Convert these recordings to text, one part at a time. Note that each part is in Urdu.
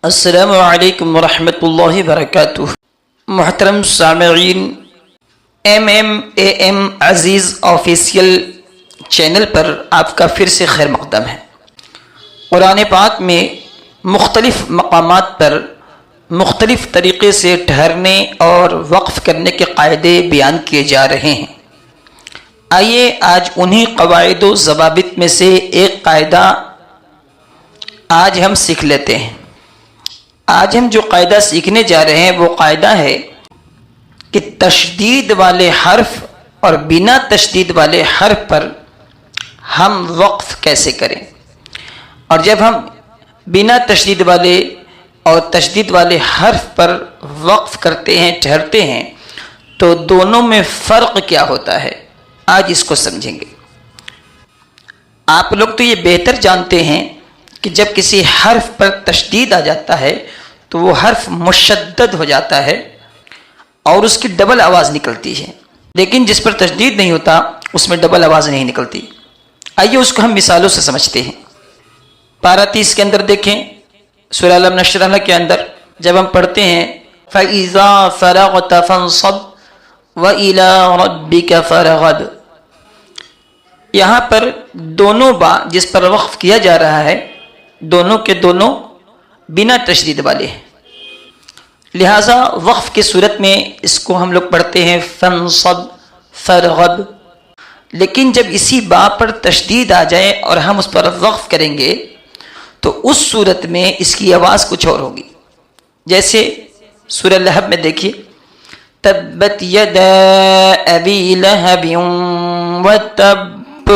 السلام علیکم ورحمۃ اللہ وبرکاتہ۔ محترم سامعین، MMAM عزیز آفیشیل چینل پر آپ کا پھر سے خیر مقدم ہے۔ قرآن پاک میں مختلف مقامات پر مختلف طریقے سے ٹھہرنے اور وقف کرنے کے قاعدے بیان کیے جا رہے ہیں۔ آئیے آج انہی قواعد و ضوابط میں سے ایک قاعدہ آج ہم سیکھ لیتے ہیں۔ آج ہم جو قاعدہ سیکھنے جا رہے ہیں وہ قاعدہ ہے کہ تشدید والے حرف اور بنا تشدید والے حرف پر ہم وقف کیسے کریں، اور جب ہم بنا تشدید والے اور تشدید والے حرف پر وقف کرتے ہیں، ٹھہرتے ہیں، تو دونوں میں فرق کیا ہوتا ہے، آج اس کو سمجھیں گے۔ آپ لوگ تو یہ بہتر جانتے ہیں کہ جب کسی حرف پر تشدید آ جاتا ہے تو وہ حرف مشدد ہو جاتا ہے اور اس کی ڈبل آواز نکلتی ہے، لیکن جس پر تشدید نہیں ہوتا اس میں ڈبل آواز نہیں نکلتی۔ آئیے اس کو ہم مثالوں سے سمجھتے ہیں۔ پارہ 30 کے اندر دیکھیں، سورہ الم نشرح کے اندر جب ہم پڑھتے ہیں فَإِذَا فَرَغْتَ فَانصَبْ وَإِلَىٰ رَبِّكَ فَارْغَب، یہاں پر دونوں با جس پر وقف کیا جا رہا ہے دونوں کے دونوں بنا تشدید والے ہیں، لہذا وقف کی صورت میں اس کو ہم لوگ پڑھتے ہیں فَانصَبْ فَارْغَب۔ لیکن جب اسی با پر تشدید آ جائے اور ہم اس پر وقف کریں گے تو اس صورت میں اس کی آواز کچھ اور ہوگی۔ جیسے سورہ لہب میں دیکھیے تبت یدا ابی لہب وتب،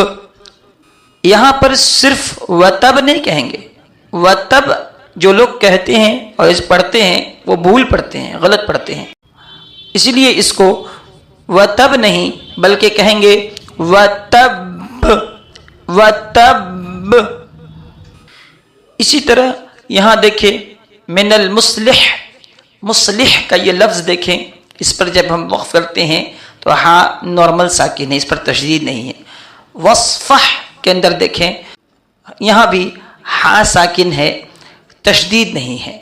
یہاں پر صرف وتب نہیں کہیں گے۔ وتب جو لوگ کہتے ہیں اور اس پڑھتے ہیں وہ بھول پڑھتے ہیں، غلط پڑھتے ہیں، اسی لیے اس کو وتب نہیں بلکہ کہیں گے وتب وتب۔ اسی طرح یہاں دیکھیں من المصلح، مصلح کا یہ لفظ دیکھیں، اس پر جب ہم وقف کرتے ہیں تو ہاں نارمل ساکن ہے، اس پر تشدید نہیں ہے۔ وصفح کے اندر دیکھیں، یہاں بھی ہاں ساکن ہے، تشدید نہیں ہے،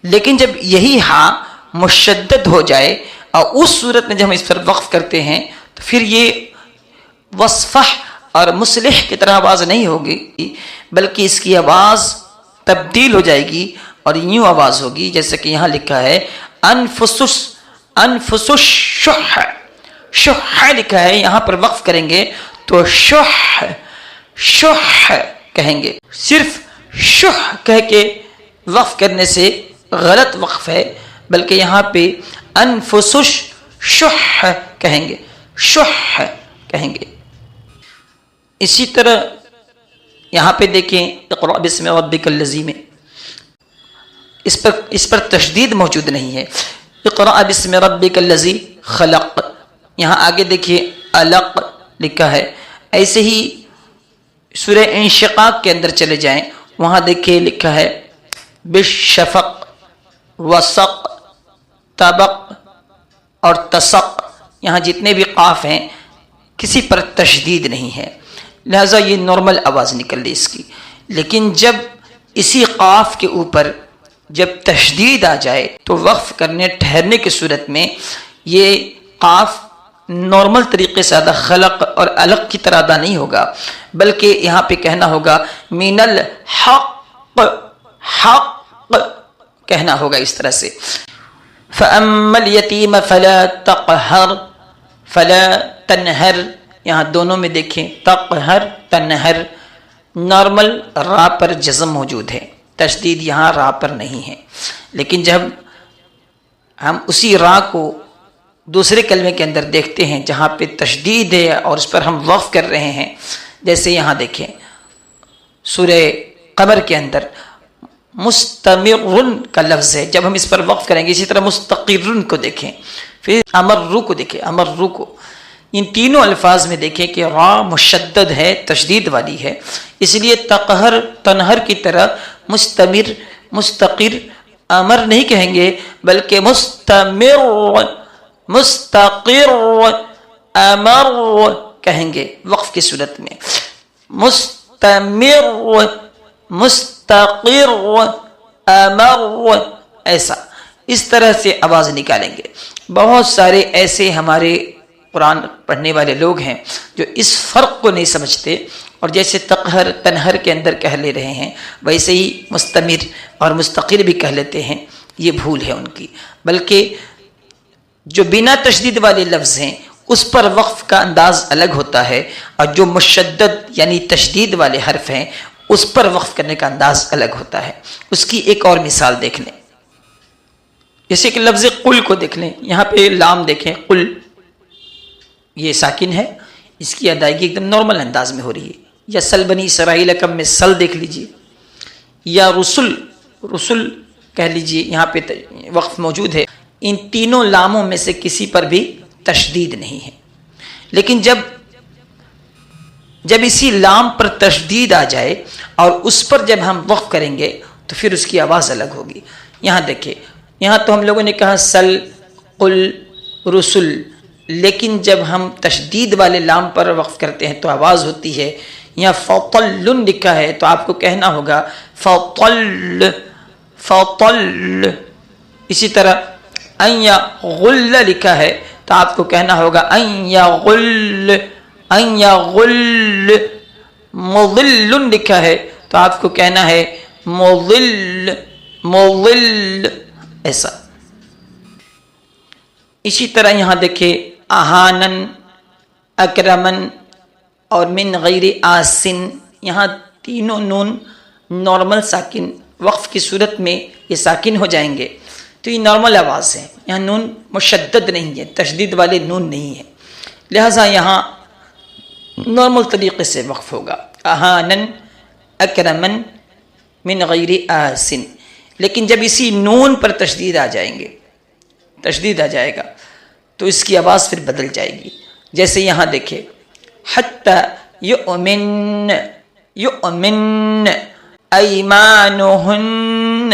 لیکن جب یہی ہاں مشدد ہو جائے اور اس صورت میں جب ہم اس پر وقف کرتے ہیں تو پھر یہ وصفح اور مصلح کی طرح آواز نہیں ہوگی، بلکہ اس کی آواز تبدیل ہو جائے گی اور یوں آواز ہوگی جیسے کہ یہاں لکھا ہے انفس الشح، شح لکھا ہے، یہاں پر وقف کریں گے تو شح شح کہیں گے۔ صرف شح کہہ کے وقف کرنے سے غلط وقف ہے، بلکہ یہاں پہ انفس الشح کہیں گے، شح کہیں گے۔ اسی طرح یہاں پہ دیکھیں اقرأ باسم ربک الذی میں اس پر تشدید موجود نہیں ہے، اقرأ باسم ربک الذی خلق، یہاں آگے دیکھیے علق لکھا ہے۔ ایسے ہی سورہ انشقاق کے اندر چلے جائیں، وہاں دیکھیے لکھا ہے بالشفق، وسق، طبق اور تسق، یہاں جتنے بھی قاف ہیں کسی پر تشدید نہیں ہے، لہذا یہ نارمل آواز نکل رہی اس کی۔ لیکن جب اسی قاف کے اوپر جب تشدید آ جائے تو وقف کرنے ٹھہرنے کی صورت میں یہ قاف نارمل طریقے سے ادا خلق اور علق کی طرح ادا نہیں ہوگا، بلکہ یہاں پہ کہنا ہوگا من الحق، حق کہنا ہوگا اس طرح سے۔ فَأَمَّا الْيَتِيمَ فَلَا تَقْهَرْ فَلَا تَنْهَرْ، یہاں دونوں میں دیکھیں تقہر تنہر، نارمل را پر جزم موجود ہے، تشدید یہاں را پر نہیں ہے، لیکن جب ہم اسی را کو دوسرے کلمے کے اندر دیکھتے ہیں جہاں پہ تشدید ہے اور اس پر ہم وقف کر رہے ہیں، جیسے یہاں دیکھیں سورہ قمر کے اندر مستمرن کا لفظ ہے، جب ہم اس پر وقف کریں گے۔ اسی طرح مستقرن کو دیکھیں، پھر امرو کو دیکھیں، امرو کو، ان تینوں الفاظ میں دیکھیں کہ را مشدد ہے، تشدید والی ہے، اس لیے تقہر تنہر کی طرح مستمر مستقر امر نہیں کہیں گے، بلکہ مستمر مستقر امر کہیں گے وقف کی صورت میں۔ مستمر مستقر امر، ایسا اس طرح سے آواز نکالیں گے۔ بہت سارے ایسے ہمارے قرآن پڑھنے والے لوگ ہیں جو اس فرق کو نہیں سمجھتے، اور جیسے تقہر تنہر کے اندر کہہ لے رہے ہیں ویسے ہی مستمر اور مستقر بھی کہہ لیتے ہیں۔ یہ بھول ہے ان کی، بلکہ جو بنا تشدید والے لفظ ہیں اس پر وقف کا انداز الگ ہوتا ہے، اور جو مشدد یعنی تشدید والے حرف ہیں اس پر وقف کرنے کا انداز الگ ہوتا ہے۔ اس کی ایک اور مثال دیکھ لیں، جیسے کہ لفظ قل کو دیکھ لیں، یہاں پہ لام دیکھیں، قل یہ ساکن ہے، اس کی ادائیگی ایک دم نارمل انداز میں ہو رہی ہے۔ یا سل بنی اسرائیل کم میں سل دیکھ لیجئے، یا رسل، رسل کہہ لیجئے، یہاں پہ وقف موجود ہے۔ ان تینوں لاموں میں سے کسی پر بھی تشدید نہیں ہے، لیکن جب اسی لام پر تشدید آ جائے اور اس پر جب ہم وقف کریں گے تو پھر اس کی آواز الگ ہوگی۔ یہاں دیکھیں، یہاں تو ہم لوگوں نے کہا سل، قل، رسل، لیکن جب ہم تشدید والے لام پر وقف کرتے ہیں تو آواز ہوتی ہے۔ یہاں فطل لکھا ہے تو آپ کو کہنا ہوگا فطل فطل۔ اسی طرح ان یغل لکھا ہے تو آپ کو کہنا ہوگا ان یغل ان یغل۔ مضل لکھا ہے تو آپ کو کہنا ہے مضل مضل، ایسا۔ اسی طرح یہاں دیکھیں اہانن، اکرمن اور من غیر آسن، یہاں تینوں نون نارمل ساکن، وقف کی صورت میں یہ ساکن ہو جائیں گے تو یہ نارمل آواز ہے، یہاں نون مشدد نہیں ہے، تشدید والے نون نہیں ہے، لہذا یہاں نارمل طریقے سے وقف ہوگا، اہانن اکرمن من غیر آسن۔ لیکن جب اسی نون پر تشدید آ جائیں گے، تشدید آ جائے گا تو اس کی آواز پھر بدل جائے گی۔ جیسے یہاں دیکھیں حتی یؤمن، یؤمن، ایمانہن،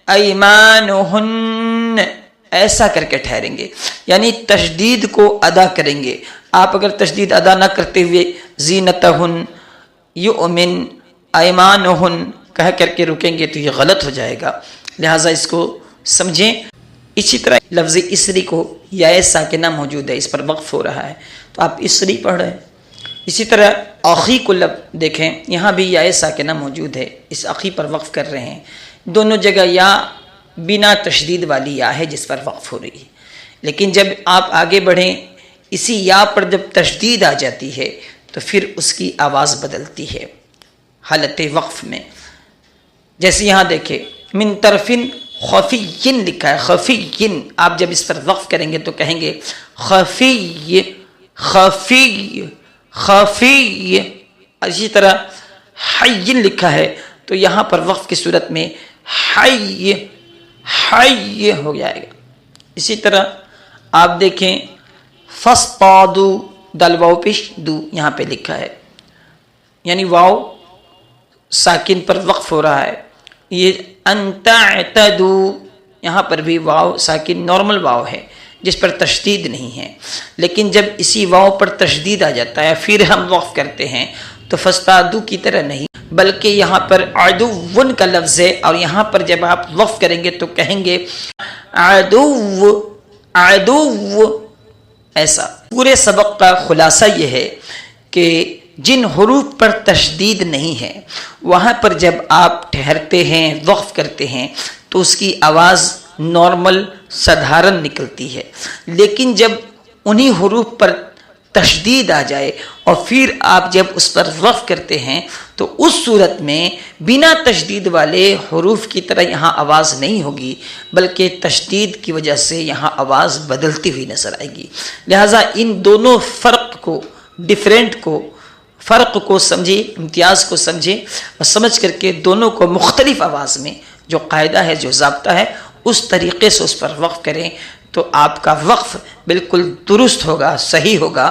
ایمانہن، ایسا کر کے ٹھہریں گے، یعنی تشدید کو ادا کریں گے۔ آپ اگر تشدید ادا نہ کرتے ہوئے زینتہن، یؤمن، ایمانہن کہہ کر کے رکیں گے تو یہ غلط ہو جائے گا، لہٰذا اس کو سمجھیں۔ اسی طرح لفظ اسری کو یا ساکنہ موجود ہے، اس پر وقف ہو رہا ہے تو آپ اسری پڑھ رہے ہیں۔ اسی طرح اخی کو دیکھیں، یہاں بھی یا ساکنہ موجود ہے، اس اخی پر وقف کر رہے ہیں۔ دونوں جگہ یا بنا تشدید والی یا ہے جس پر وقف ہو رہی ہے، لیکن جب آپ آگے بڑھیں اسی یا پر جب تشدید آ جاتی ہے تو پھر اس کی آواز بدلتی ہے حالت وقف میں۔ جیسے یہاں دیکھیں من طرفن خفی لکھا ہے، خفی، آپ جب اس پر وقف کریں گے تو کہیں گے خفی خفی خفی۔ اسی طرح حی لکھا ہے تو یہاں پر وقف کی صورت میں حی حی ہو جائے گا۔ اسی طرح آپ دیکھیں فاصطادو، دال واو پیش دو یہاں پہ لکھا ہے، یعنی واو ساکن پر وقف ہو رہا ہے۔ یہ ان تعتدو، یہاں پر بھی واو ساکن نارمل واو ہے جس پر تشدید نہیں ہے، لیکن جب اسی واو پر تشدید آ جاتا ہے پھر ہم وقف کرتے ہیں تو فاصطادو کی طرح نہیں، بلکہ یہاں پر عدوٌ کا لفظ ہے، اور یہاں پر جب آپ وقف کریں گے تو کہیں گے عدو عدو، ایسا۔ پورے سبق کا خلاصہ یہ ہے کہ جن حروف پر تشدید نہیں ہے وہاں پر جب آپ ٹھہرتے ہیں، وقف کرتے ہیں تو اس کی آواز نارمل سدھارن نکلتی ہے، لیکن جب انہی حروف پر تشدید آ جائے اور پھر آپ جب اس پر وقف کرتے ہیں تو اس صورت میں بنا تشدید والے حروف کی طرح یہاں آواز نہیں ہوگی، بلکہ تشدید کی وجہ سے یہاں آواز بدلتی ہوئی نظر آئے گی۔ لہٰذا ان دونوں فرق کو، ڈفرینٹ کو، فرق کو سمجھے، امتیاز کو سمجھے اور سمجھ کر کے دونوں کو مختلف آواز میں جو قاعدہ ہے، جو ضابطہ ہے، اس طریقے سے اس پر وقف کریں تو آپ کا وقف بالکل درست ہوگا، صحیح ہوگا،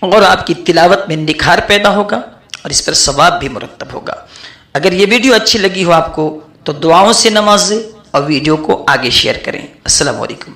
اور آپ کی تلاوت میں نکھار پیدا ہوگا اور اس پر ثواب بھی مرتب ہوگا۔ اگر یہ ویڈیو اچھی لگی ہو آپ کو تو دعاؤں سے نوازیں اور ویڈیو کو آگے شیئر کریں۔ السلام علیکم۔